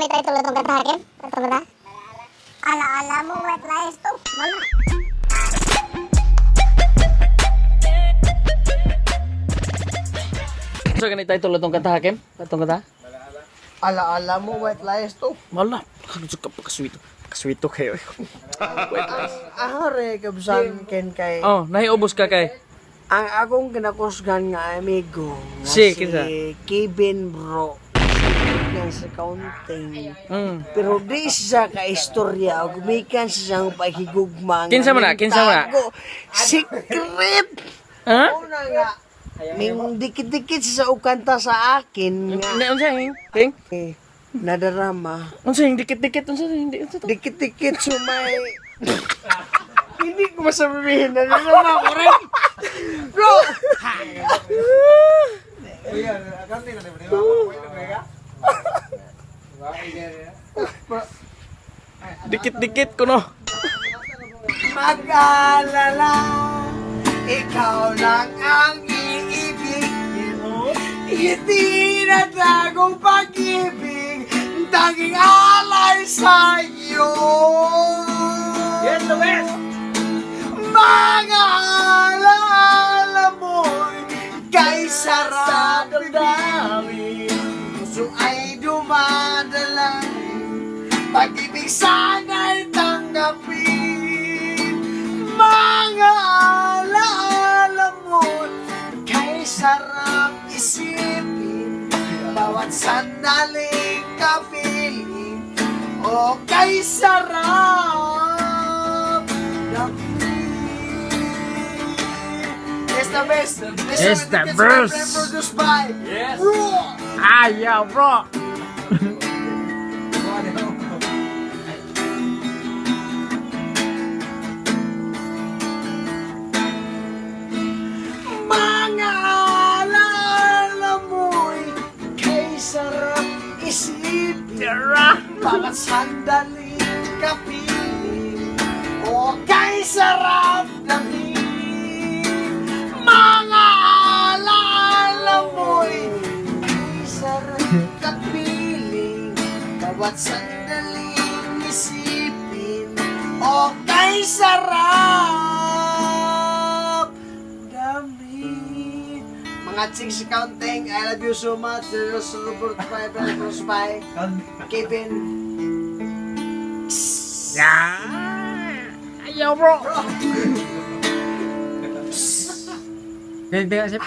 ganito ay tulad ng katahakin? Ito ba na? Ala-ala mo, wet rice to. Wala. So ganito ay tulad ng katahakin? Itong kata? Ala-ala mo, white lies to. Wala. Kaswito kayo. Wait lang. Ahare, kabsan ken kay... Oh, nahiubos ka kay. Ang akong kinakusgan nga amigo, nga Si, si kinsa? Kevin bro. Yan sa counting. Pero di siya ka istorya, gumikan siya siyang pahigugma. Kinsa man na? Kinsa man na? Secret! Ha? Una nga, ning dikit-dikit siya og kanta sa akin nga. Unsay? Ting? Nadarama. Unsay dikit-dikit unsay hindi unsa to? Dikit-dikit sumay. Hindi ko masabihin na naman ako rin. Bro! Dikit-dikit ko no. Mag-alala, ikaw lang ang iibigin mo. Itinatagong pag-ibig, tanging alay sa'yo. Yes, the best! Mga alaala mo'y kay sarap damdamin. Puso ay dumadalang, pag-ibig sana'y tanggapin. Mga alaala mo'y kay sarap isipin. Bawat sandaling kapiling, o kay sarap damdamin. It's the best. It's the best. Produced by Yes. Bro. Yeah, bro. Mga alaala mo'y kay sarap isipin. Bawat sandaling kapiling, o kay sarap damhin. Mga alaala mo'y kay sarap kapiling. Bawat sandaling isipin, o kay sarap damhin. Mga chicks counting, I love you so much. There's Robert Five, Bruce Five, Kevin. Ayaw bro. Ganyan sip.